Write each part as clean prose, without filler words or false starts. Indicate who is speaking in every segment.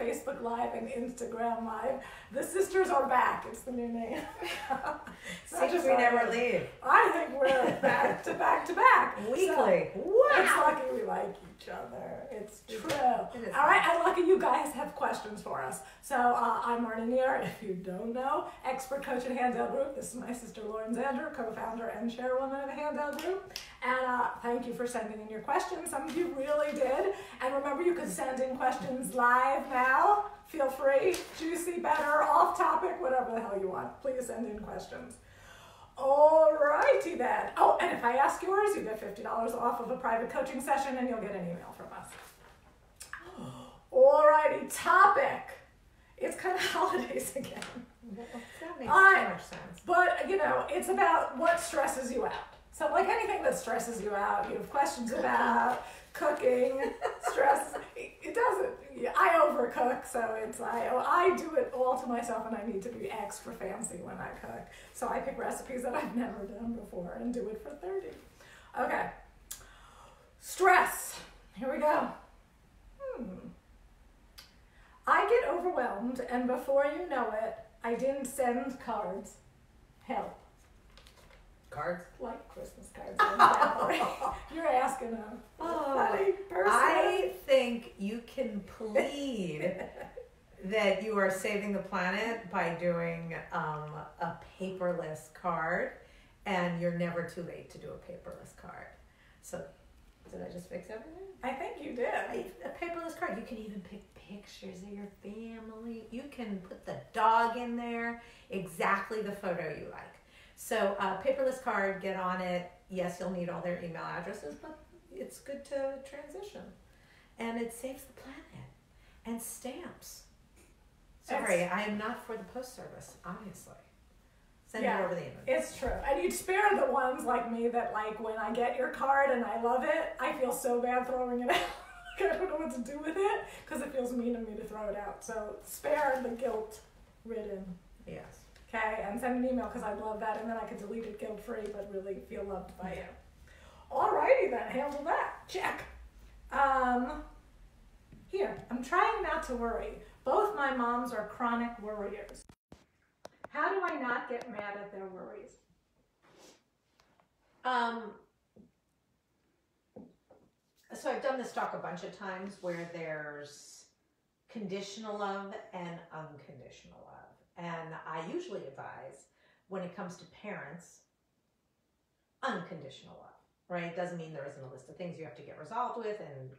Speaker 1: Facebook Live and Instagram Live. The sisters are back. It's the new name.
Speaker 2: Seems we never leave.
Speaker 1: I think we're back to back to back.
Speaker 2: Weekly.
Speaker 1: So,
Speaker 2: wow.
Speaker 1: It's lucky we like each other. It's true. All right, and lucky you guys have questions for us. So I'm Marnie Nir, if you don't know, expert coach at Handel Group. This is my sister Lauren Zander, co-founder and chairwoman of Handel Group. And thank you for sending in your questions. Some of you really did. And remember, you can send in questions live now. Feel free. Juicy, better, off topic, whatever the hell you want. Please send in questions. All righty then. Oh, and if I ask yours, you get $50 off of a private coaching session and you'll get an email from us. All righty, topic. It's kind of holidays again.
Speaker 2: That makes so much sense.
Speaker 1: But, you know, it's about what stresses you out. So like anything that stresses you out, you have questions about cooking, stress. It doesn't. I overcook, so it's I do it all to myself, and I need to be extra fancy when I cook. So I pick recipes that I've never done before and do it for 30. Okay. Stress. Here we go. I get overwhelmed, and before you know it, I didn't send cards. Help.
Speaker 2: Cards?
Speaker 1: Like Christmas cards. You're asking a funny person.
Speaker 2: I think you can plead that you are saving the planet by doing a paperless card, and you're never too late to do a paperless card. So, did I just fix everything?
Speaker 1: I think you did.
Speaker 2: A paperless card. You can even pick pictures of your family. You can put the dog in there, exactly the photo you like. So paperless card, get on it. Yes, you'll need all their email addresses, but it's good to transition. And it saves the planet. And stamps. Sorry, I am not for the post service, obviously. Send it over the email.
Speaker 1: It's true. And you'd spare the ones like me that, like, when I get your card and I love it, I feel so bad throwing it out. I don't know what to do with it because it feels mean of me to throw it out. So spare the guilt-ridden.
Speaker 2: Yes.
Speaker 1: Okay, and send an email because I'd love that, and then I could delete it guilt-free, but really feel loved by you. Alrighty then, handle that. Check. Here, I'm trying not to worry. Both my moms are chronic worriers. How do I not get mad at their worries?
Speaker 2: So I've done this talk a bunch of times where there's conditional love and unconditional love. And I usually advise, when it comes to parents, unconditional love, right? It doesn't mean there isn't a list of things you have to get resolved with and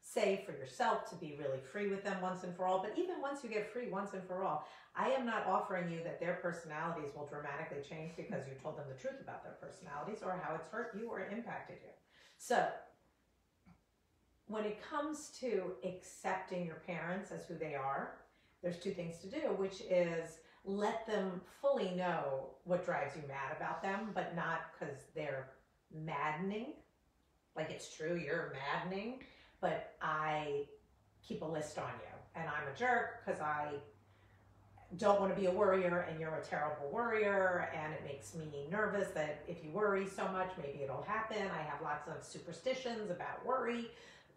Speaker 2: say for yourself to be really free with them once and for all. But even once you get free once and for all, I am not offering you that their personalities will dramatically change because you told them the truth about their personalities or how it's hurt you or impacted you. So when it comes to accepting your parents as who they are, there's two things to do, which is let them fully know what drives you mad about them, but not because they're maddening. Like, it's true, you're maddening, but I keep a list on you. And I'm a jerk because I don't want to be a worrier, and you're a terrible worrier, and it makes me nervous that if you worry so much, maybe it'll happen. I have lots of superstitions about worry.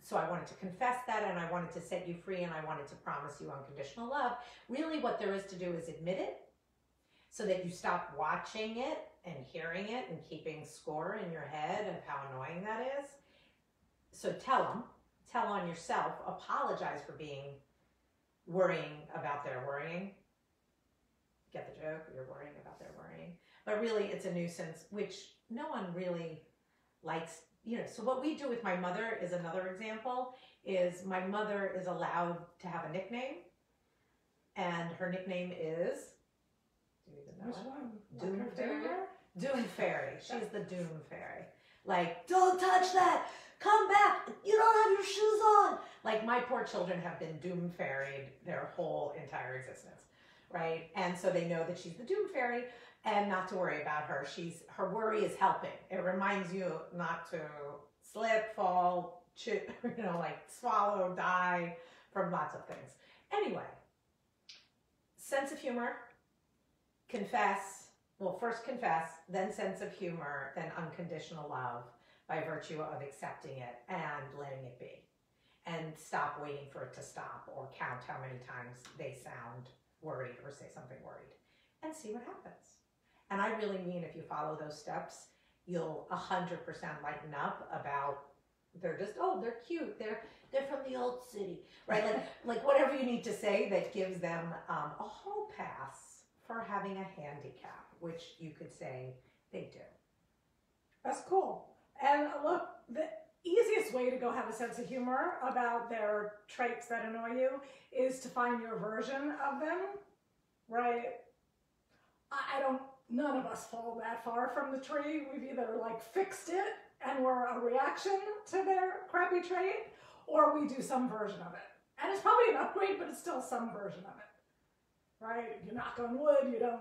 Speaker 2: So I wanted to confess that, and I wanted to set you free, and I wanted to promise you unconditional love. Really what there is to do is admit it so that you stop watching it and hearing it and keeping score in your head of how annoying that is. So tell on yourself, apologize for worrying about their worrying. Get the joke? You're worrying about their worrying. But really it's a nuisance, which no one really likes. You know, so what we do with my mother is another example, is my mother is allowed to have a nickname, and her nickname is, do you even know
Speaker 1: which
Speaker 2: it?
Speaker 1: one?
Speaker 2: Doom
Speaker 1: Like
Speaker 2: Fairy?
Speaker 1: her
Speaker 2: Doom Fairy. She's the Doom Fairy. Like, don't touch that! Come back! You don't have your shoes on! Like, my poor children have been Doom Fairyed their whole entire existence, right? And so they know that she's the Doom Fairy, and not to worry about her. Her worry is helping. It reminds you not to slip, fall, like swallow, die from lots of things. Anyway, sense of humor, confess. Well, first confess, then sense of humor, then unconditional love by virtue of accepting it and letting it be. and stop waiting for it to stop or count how many times they sound worried or say something worried and see what happens. And I really mean if you follow those steps, you'll 100% lighten up about they're just, oh, they're cute. They're from the old city, right? Like whatever you need to say that gives them a whole pass for having a handicap, which you could say they do.
Speaker 1: That's cool. And look, the easiest way to go have a sense of humor about their traits that annoy you is to find your version of them, right? None of us fall that far from the tree. We've either like fixed it and we're a reaction to their crappy trait, or we do some version of it. And it's probably an upgrade, but it's still some version of it, right? You knock on wood, you don't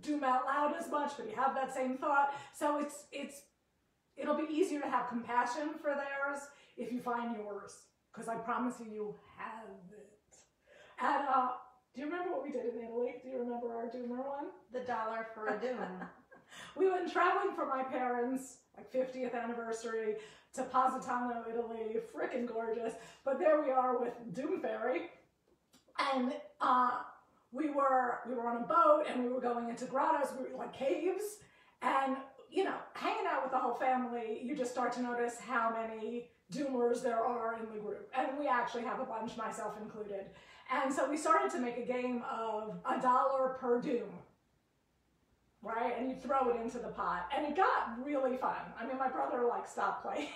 Speaker 1: doom out loud as much, but you have that same thought. So it'll be easier to have compassion for theirs if you find yours, because I promise you have it. And do you remember what we did in Italy? Do you remember our doomer one?
Speaker 2: The dollar for a doom.
Speaker 1: We went traveling for my parents' like 50th anniversary to Positano, Italy. Frickin' gorgeous. But there we are with Doom Fairy. And we were on a boat and we were going into grottos, we were like caves. And, you know, hanging out with the whole family, you just start to notice how many doomers there are in the group. And we actually have a bunch, myself included. And so we started to make a game of $1 per doom, right? And you throw it into the pot. And it got really fun. I mean, my brother like stopped playing.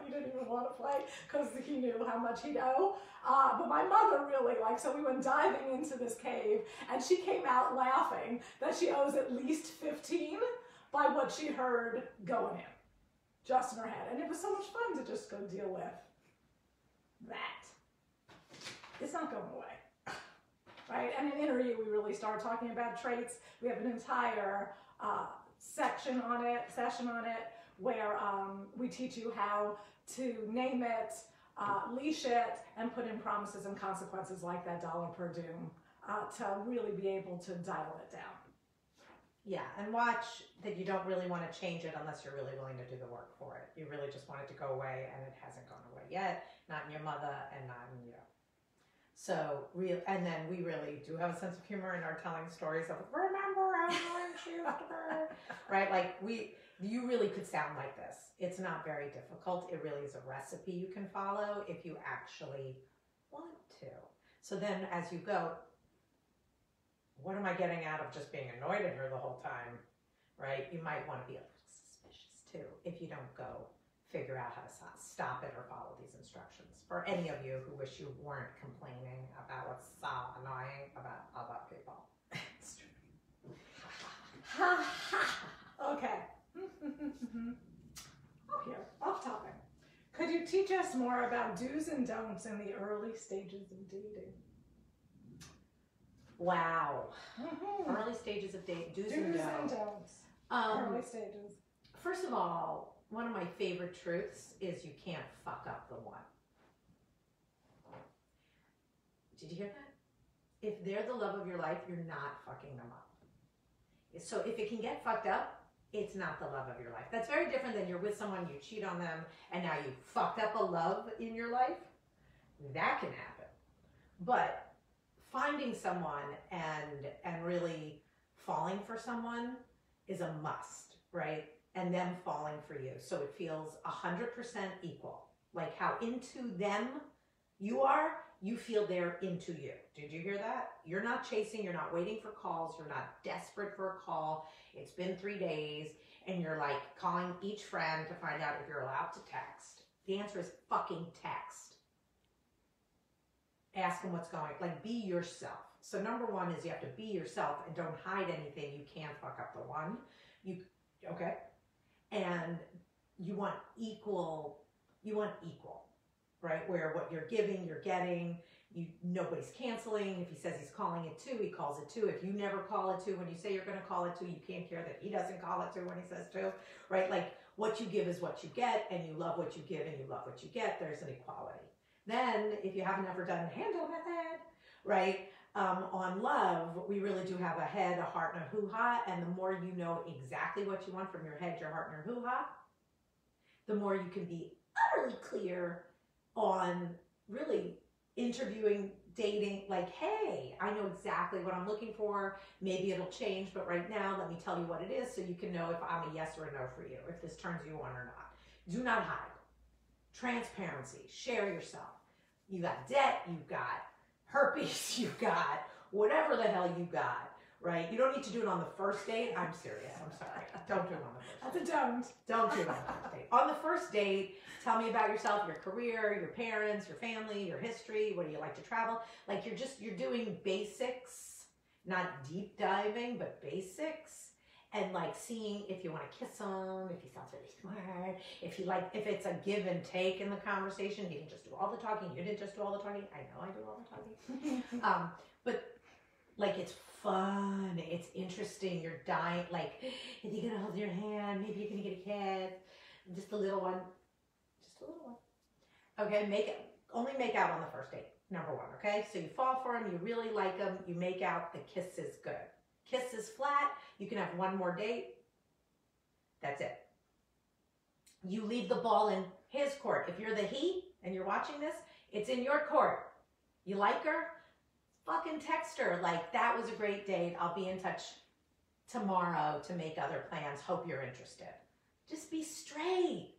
Speaker 1: He didn't even want to play because he knew how much he'd owe. But my mother really so we went diving into this cave and she came out laughing that she owes at least 15 by what she heard going in, just in her head. And it was so much fun to just go deal with that. It's not going away, right? And in Interview, we really start talking about traits. We have an entire session on it, where we teach you how to name it, leash it, and put in promises and consequences like that $1 per doom to really be able to dial it down.
Speaker 2: Yeah, and watch that you don't really want to change it unless you're really willing to do the work for it. You really just want it to go away, and it hasn't gone away yet, not in your mother and not in you. So, and then we really do have a sense of humor in our telling stories of, remember how orange you were, right? Like you really could sound like this. It's not very difficult. It really is a recipe you can follow if you actually want to. So then as you go, what am I getting out of just being annoyed at her the whole time, right? You might want to be a little suspicious too if you don't go figure out how to stop it or follow these instructions. For any of you who wish you weren't complaining about what's so annoying about other people. It's true.
Speaker 1: Okay. Here, off topic. Could you teach us more about do's and don'ts in the early stages of dating?
Speaker 2: Wow. Early stages of dating, do's and don'ts.
Speaker 1: Early stages.
Speaker 2: First of all, one of my favorite truths is you can't fuck up the one. Did you hear that? If they're the love of your life, you're not fucking them up. So if it can get fucked up, it's not the love of your life. That's very different than you're with someone, you cheat on them, and now you fucked up a love in your life. That can happen. But finding someone and really falling for someone is a must, right? And them falling for you. So it feels 100% equal. Like how into them you are, you feel they're into you. Did you hear that? You're not chasing, you're not waiting for calls, you're not desperate for a call. It's been 3 days and you're like calling each friend to find out if you're allowed to text. The answer is fucking text. Ask them what's going on. Like, be yourself. So number one is you have to be yourself and don't hide anything. You can't fuck up the one. Okay? And you want equal, right? Where what you're giving, you're getting. Nobody's canceling. If he says he's calling it too, he calls it too. If you never call it too, when you say you're going to call it too, you can't care that he doesn't call it too when he says too, right? Like what you give is what you get, and you love what you give and you love what you get. There's an equality. Then, if you haven't ever done the Handel method, right? On love, we really do have a head, a heart, and a hoo-ha. And the more you know exactly what you want from your head, your heart, and your hoo-ha, the more you can be utterly clear on really interviewing, dating, like, hey, I know exactly what I'm looking for. Maybe it'll change, but right now, let me tell you what it is so you can know if I'm a yes or a no for you, if this turns you on or not. Do not hide. Transparency. Share yourself. You got debt, you've got herpes, you've got whatever the hell you got, right? You don't need to do it on the first date. I'm serious. I'm sorry. Don't do it on the first date.
Speaker 1: That's a don't.
Speaker 2: Don't do it on the first date. On the first date, tell me about yourself, your career, your parents, your family, your history. What do you like to travel? Like you're doing basics, not deep diving, but basics. And like seeing if you want to kiss him, if he sounds really smart, if it's a give and take in the conversation. He didn't just do all the talking. You didn't just do all the talking. I know I do all the talking. But like it's fun. It's interesting. You're dying. Like, is he gonna hold your hand? Maybe you're gonna get a kiss. Just a little one. Just a little one. Okay. Only make out on the first date. Number one. Okay. So you fall for him. You really like him. You make out. The kiss is good. Kiss is flat. You can have one more date. That's it. You leave the ball in his court. If you're the he and you're watching this, it's in your court. You like her? Fucking text her. Like, that was a great date. I'll be in touch tomorrow to make other plans. Hope you're interested. Just be straight,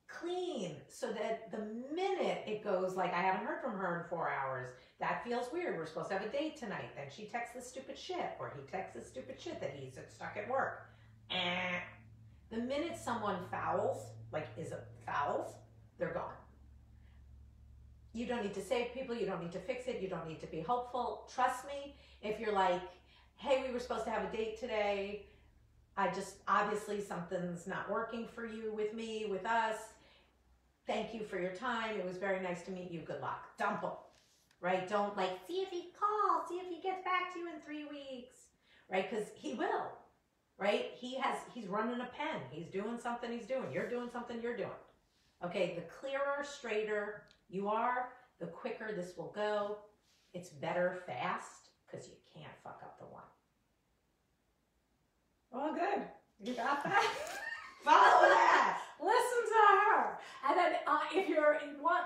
Speaker 2: clean, so that the minute it goes like, I haven't heard from her in 4 hours, that feels weird. We're supposed to have a date tonight. Then she texts this stupid shit, or he texts this stupid shit that he's stuck at work. The minute someone fouls, they're gone. You don't need to save people. You don't need to fix it. You don't need to be hopeful. Trust me, if you're like, hey, we were supposed to have a date today. Obviously something's not working for you, with me, with us. Thank you for your time. It was very nice to meet you. Good luck. Dump him. Right? Don't see if he calls, see if he gets back to you in 3 weeks, right? Because he will, right? He's running a pen. He's doing something he's doing. You're doing something you're doing. Okay, the clearer, straighter you are, the quicker this will go. It's better fast because you can't fuck up the one.
Speaker 1: Well, good. You got that?
Speaker 2: Follow that.
Speaker 1: Listen to her. And then if you want,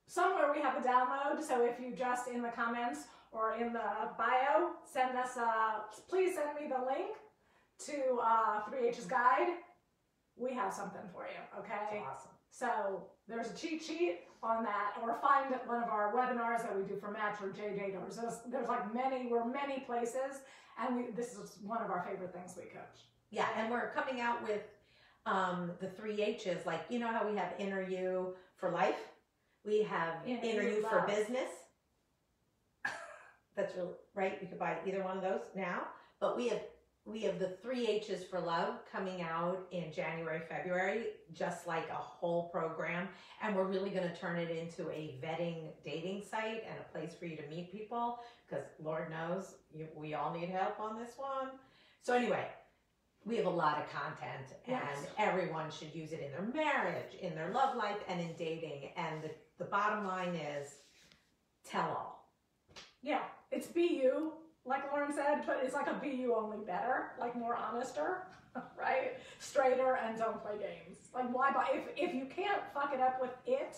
Speaker 1: somewhere we have a download, so if you just in the comments or in the bio, please send me the link to 3H's guide. We have something for you, okay?
Speaker 2: That's awesome.
Speaker 1: So there's a cheat sheet on that, or find one of our webinars that we do for Match or JJ. There's like many places, and this is one of our favorite things we coach.
Speaker 2: Yeah, and we're coming out with the 3H's, like, you know how we have Inner You for life? We have Inner You for business. That's really, right? You could buy either one of those now. But we have the 3H's for love coming out in January, February, just like a whole program. And we're really going to turn it into a vetting dating site and a place for you to meet people, because Lord knows we all need help on this one. So anyway, we have a lot of content, and everyone should use it in their marriage, in their love life, and in dating. And the bottom line is tell all. Yeah, it's be you, like Lauren said, but it's like a be you, only better, like more honester, right? Straighter, and don't play games. Like, why buy? If you can't fuck it up with it,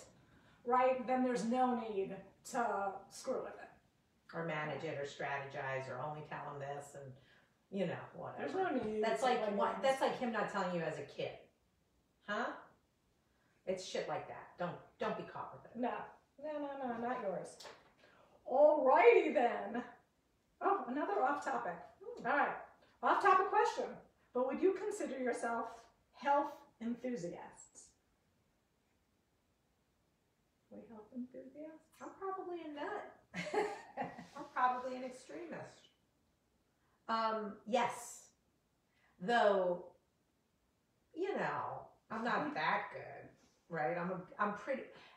Speaker 2: right, then there's no need to screw with it. Or manage it, or strategize, or only tell them this, and you know, whatever. There's no need. That's like him not telling you as a kid. Huh? It's shit like that. Don't be caught with it. No, not yours. Alrighty then. Oh, another off topic. All right. Off topic question. But would you consider yourself health enthusiasts? We health enthusiasts? I'm probably a nut. I'm probably an extremist. Yes. Though, you know, I'm not that good, right?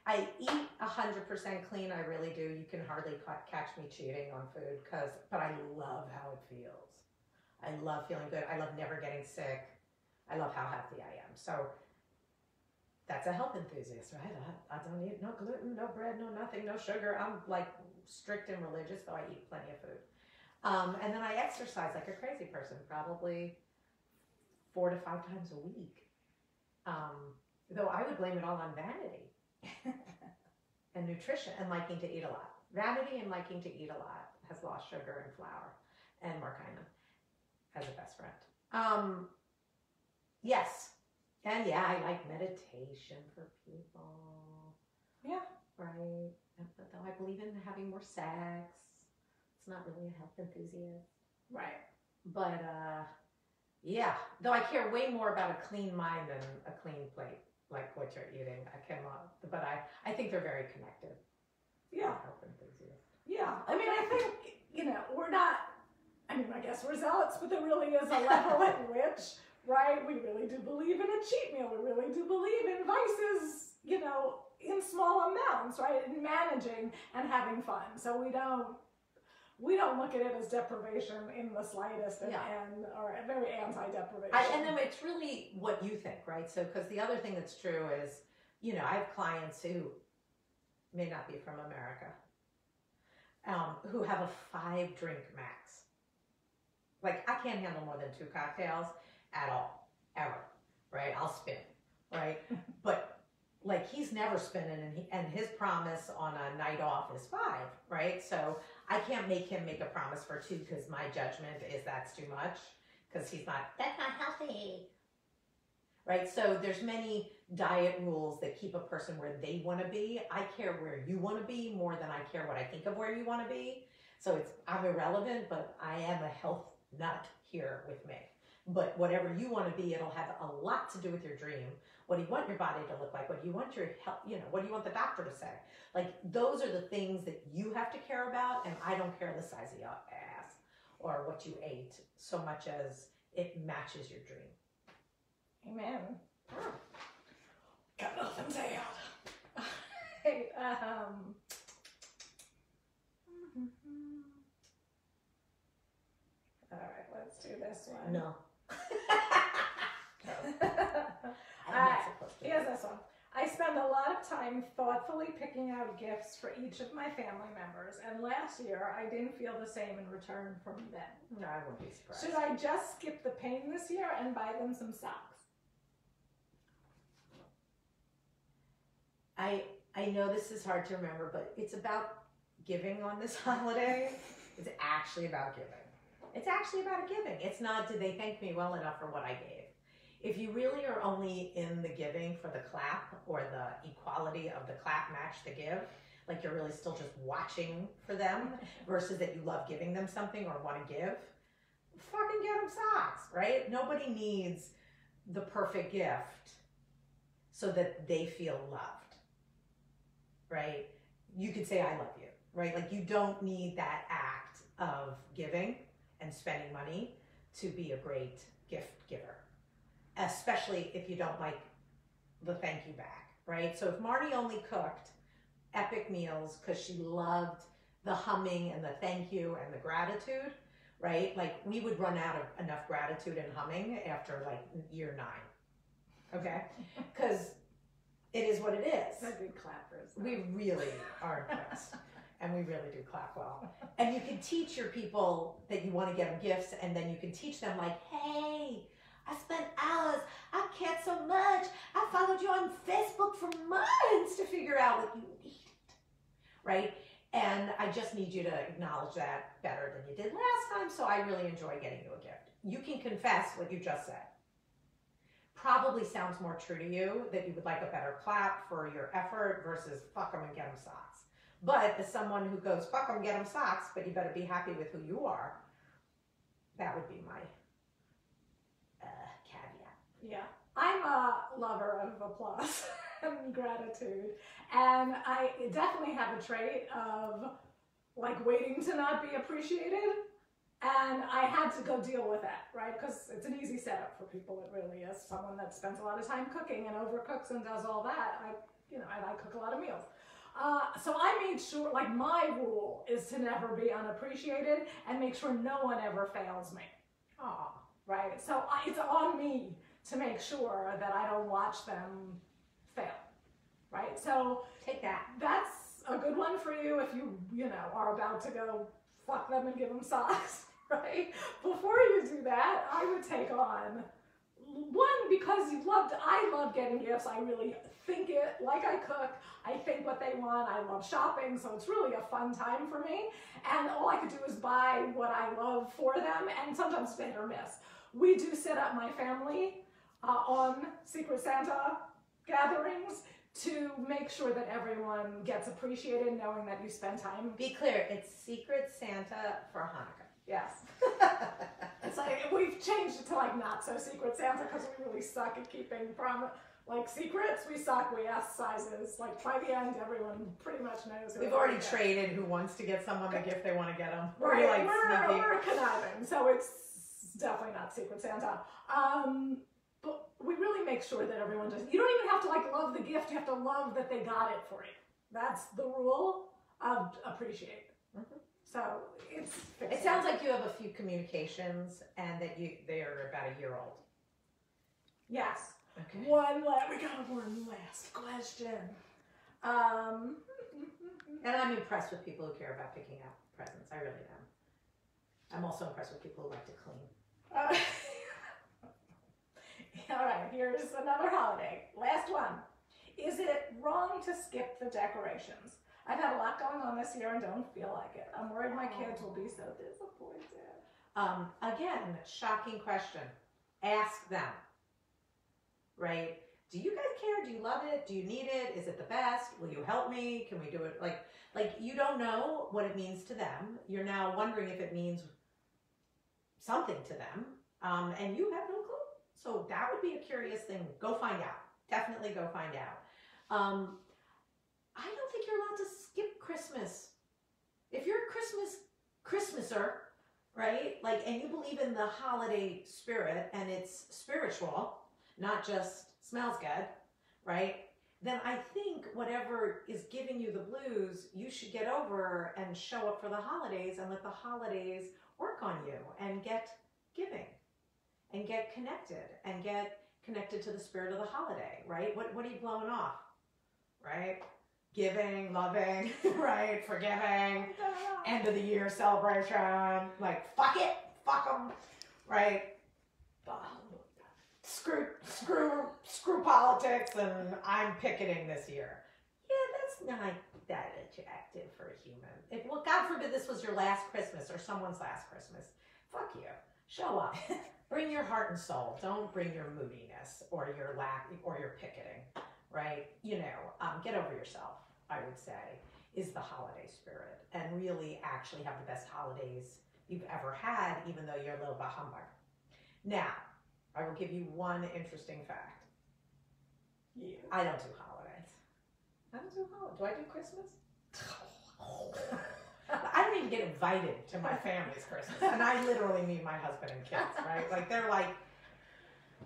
Speaker 2: I eat 100% clean. I really do. You can hardly catch me cheating on food, but I love how it feels. I love feeling good. I love never getting sick. I love how healthy I am. So that's a health enthusiast, right? I don't eat no gluten, no bread, no nothing, no sugar. I'm like strict and religious, though I eat plenty of food. And then I exercise like a crazy person, probably 4 to 5 times a week. Though I would blame it all on vanity. and nutrition and liking to eat a lot. Vanity and liking to eat a lot has lost sugar and flour, and Markina as a best friend. Yes. And yeah, I like meditation for people.
Speaker 1: Yeah.
Speaker 2: Right. But though I believe in having more sex, it's not really a health enthusiast.
Speaker 1: Right.
Speaker 2: But yeah, though I care way more about a clean mind than a clean plate, like what you're eating. But I think they're very connected.
Speaker 1: Yeah.
Speaker 2: Health enthusiasts.
Speaker 1: Yeah. I mean, I think, we're not, I guess we're zealots, but there really is a level at which, right, we really do believe in a cheat meal. We really do believe in vices, in small amounts, right, in managing and having fun. So we don't look at it as deprivation in the slightest, and or very anti-deprivation.
Speaker 2: And then it's really what you think, right? So, because the other thing that's true is, I have clients who may not be from America, who have a 5-drink max. Like, I can't handle more than 2 cocktails at all, ever, right? I'll spin, right? But like, he's never spinning, and his promise on a night off is 5, right? So I can't make him make a promise for 2 because my judgment is that's too much, because that's not healthy, right? So there's many diet rules that keep a person where they want to be. I care where you want to be more than I care what I think of where you want to be. So I'm irrelevant, but I am a health nut here with me. But whatever you want to be, it'll have a lot to do with your dream. What do you want your body to look like? What do you want your health, what do you want the doctor to say? Like, those are the things that you have to care about, and I don't care the size of your ass or what you ate so much as it matches your dream.
Speaker 1: Amen. Got nothing to add. Hey, all right, let's do this one.
Speaker 2: No.
Speaker 1: Here's this one. I spend a lot of time thoughtfully picking out gifts for each of my family members, and last year I didn't feel the same in return from them.
Speaker 2: No, I wouldn't be surprised.
Speaker 1: Should I just skip the pain this year and buy them some socks?
Speaker 2: I know this is hard to remember, but it's about giving on this holiday. It's actually about giving. It's actually about giving. It's not, did they thank me well enough for what I gave? If you really are only in the giving for the clap, or the equality of the clap match the give, like you're really still just watching for them versus that you love giving them something or want to give, fucking get them socks, right? Nobody needs the perfect gift so that they feel loved, right? You could say, I love you, right? Like, you don't need that act of giving and spending money to be a great gift giver, especially if you don't like the thank you back, right? So if Marnie only cooked epic meals because she loved the humming and the thank you and the gratitude, right? Like, we would run out of enough gratitude and humming after like year 9, okay? Because it is what it is.
Speaker 1: They're good clappers.
Speaker 2: We really are impressed. And we really do clap well. And you can teach your people that you want to get them gifts, and then you can teach them like, hey, I spent hours, I cared so much, I followed you on Facebook for months to figure out what you needed, right? And I just need you to acknowledge that better than you did last time, so I really enjoy getting you a gift. You can confess what you just said. Probably sounds more true to you that you would like a better clap for your effort versus fuck them and get them socks. But as someone who goes, fuck them, get them socks, but you better be happy with who you are, that would be my caveat.
Speaker 1: Yeah. I'm a lover of applause and gratitude. And I definitely have a trait of like waiting to not be appreciated. And I had to go deal with that, right? Because it's an easy setup for people. It really is. Someone that spends a lot of time cooking and overcooks and does all that. I cook a lot of meals. So I made sure, like, my rule is to never be unappreciated and make sure no one ever fails me. Right? So it's on me to make sure that I don't watch them fail. Right? So
Speaker 2: take that.
Speaker 1: That's a good one for you if you are about to go fuck them and give them socks. Right? Before you do that, I would take on One, because I love getting gifts. I really think it like I cook. I think what they want. I love shopping, so it's really a fun time for me. And all I could do is buy what I love for them, and sometimes it's hit or miss. We do set up my family on Secret Santa gatherings to make sure that everyone gets appreciated, knowing that you spend time.
Speaker 2: Be clear, it's Secret Santa for Hanukkah.
Speaker 1: Yes. It's like, we've changed it to like not so Secret Santa because we really suck at keeping secrets. We suck, we ask sizes. Like by the end, everyone pretty much knows.
Speaker 2: We've already traded who wants to get someone the gift they want to get them.
Speaker 1: Right, we're conniving, so it's definitely not Secret Santa. But we really make sure that everyone does. You don't even have to like love the gift. You have to love that they got it for you. That's the rule of appreciate. Mm-hmm. So it
Speaker 2: sounds like you have a few communications and that they are about a year old.
Speaker 1: Yes.
Speaker 2: Okay.
Speaker 1: We got one last question.
Speaker 2: And I'm impressed with people who care about picking out presents. I really am. I'm also impressed with people who like to clean.
Speaker 1: All right, here's another holiday. Last one. Is it wrong to skip the decorations? I've had a lot going on this year and don't feel like it. I'm worried my kids will be so disappointed.
Speaker 2: Again, shocking question. Ask them. Right? Do you guys care? Do you love it? Do you need it? Is it the best? Will you help me? Can we do it? Like you don't know what it means to them. You're now wondering if it means something to them. And you have no clue. So that would be a curious thing. Go find out. Definitely go find out. I don't think you're allowed to skip Christmas. If you're a Christmaser, right? And you believe in the holiday spirit and it's spiritual, not just smells good, right? Then I think whatever is giving you the blues, you should get over and show up for the holidays and let the holidays work on you and get giving and get connected to the spirit of the holiday, right? What are you blowing off, right? Giving, loving, right? Forgiving, end of the year celebration, fuck it, fuck them, right? Screw politics, and I'm picketing this year. Yeah, that's not that attractive for a human. Well, God forbid this was your last Christmas or someone's last Christmas. Fuck you. Show up. Bring your heart and soul. Don't bring your moodiness or your lack or your picketing, right? Get over yourself, I would say, is the holiday spirit, and really actually have the best holidays you've ever had, even though you're a little bit humbug. Now, I will give you one interesting fact.
Speaker 1: Yeah.
Speaker 2: I don't do holidays. I don't do holidays. Do I do Christmas? I don't even get invited to my family's Christmas, and I literally mean my husband and kids, right? They're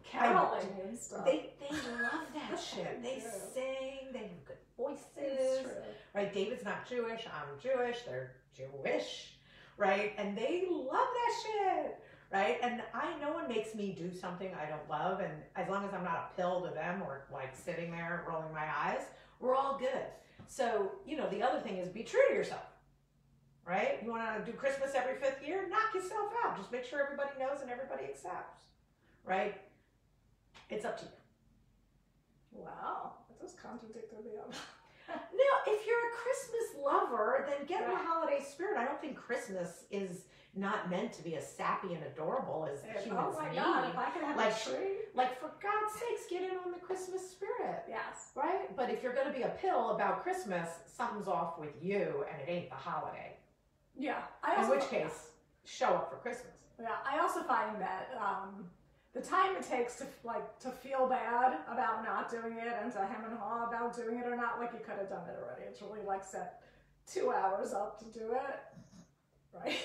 Speaker 1: caroling and stuff.
Speaker 2: They love that shit. They sing. They have good voices, right? David's not Jewish. I'm Jewish. They're Jewish, right? And they love that shit, right? And no one makes me do something I don't love, and as long as I'm not a pill to them or sitting there rolling my eyes, we're all good. So the other thing is be true to yourself. Right? You want to do Christmas every 5th year? Knock yourself out. Just make sure everybody knows and everybody accepts. Right? It's up to you.
Speaker 1: Wow. That just contradicted the other.
Speaker 2: No, if you're a Christmas lover, then get in the holiday spirit. I don't think Christmas is not meant to be as sappy and adorable as humans need.
Speaker 1: God, if I could have a tree.
Speaker 2: For God's sakes, get in on the Christmas spirit.
Speaker 1: Yes.
Speaker 2: Right? But if you're going to be a pill about Christmas, something's off with you and it ain't the holiday.
Speaker 1: Yeah.
Speaker 2: In which case, show up for Christmas.
Speaker 1: Yeah, I also find that the time it takes to feel bad about not doing it and to hem and haw about doing it or not, you could have done it already. It's really set 2 hours up to do it, right?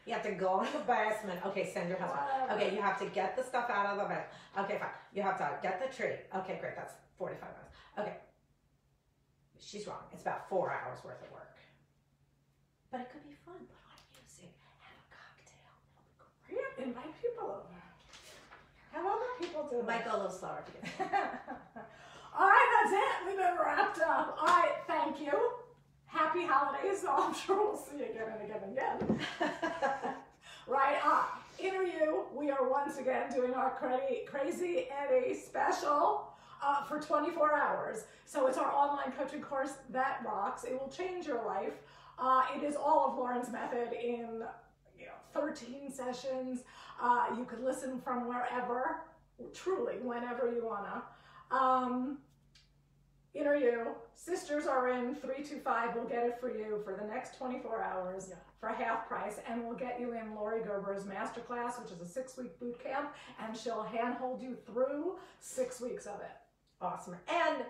Speaker 2: You have to go in the basement. Okay, send your husband. Okay, you have to get the stuff out of the basement. Okay, fine. You have to get the tree. Okay, great. That's 45 minutes. Okay. She's wrong. It's about 4 hours worth of work. But it could be fun. Put on music. Have a cocktail.
Speaker 1: It'll be great. Invite people over. Have other people do it.
Speaker 2: Might go a little slower to get
Speaker 1: All right, that's it. We've been wrapped up. All right, thank you. Happy holidays. So I'm sure we'll see you again and again and again. Right. Interview. We are one once again doing our Crazy Eddie special for 24 hours. So it's our online coaching course that rocks. It will change your life. It is all of Lauren's method in 13 sessions. You could listen from wherever, truly, whenever you wanna. Inner You, sisters are in 325. We'll get it for you for the next 24 hours for half price, and we'll get you in Lori Gerber's masterclass, which is a 6-week boot camp, and she'll handhold you through 6 weeks of it.
Speaker 2: Awesome. And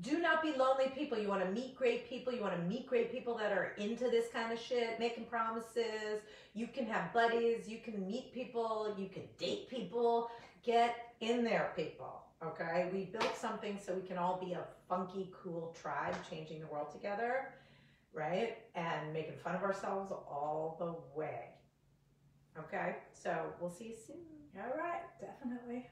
Speaker 2: do not be lonely people. You want to meet great people. You want to meet great people that are into this kind of shit, making promises. You can have buddies. You can meet people. You can date people. Get in there, people. Okay? We built something so we can all be a funky, cool tribe changing the world together, right? And making fun of ourselves all the way. Okay? So we'll see you soon.
Speaker 1: All right. Definitely.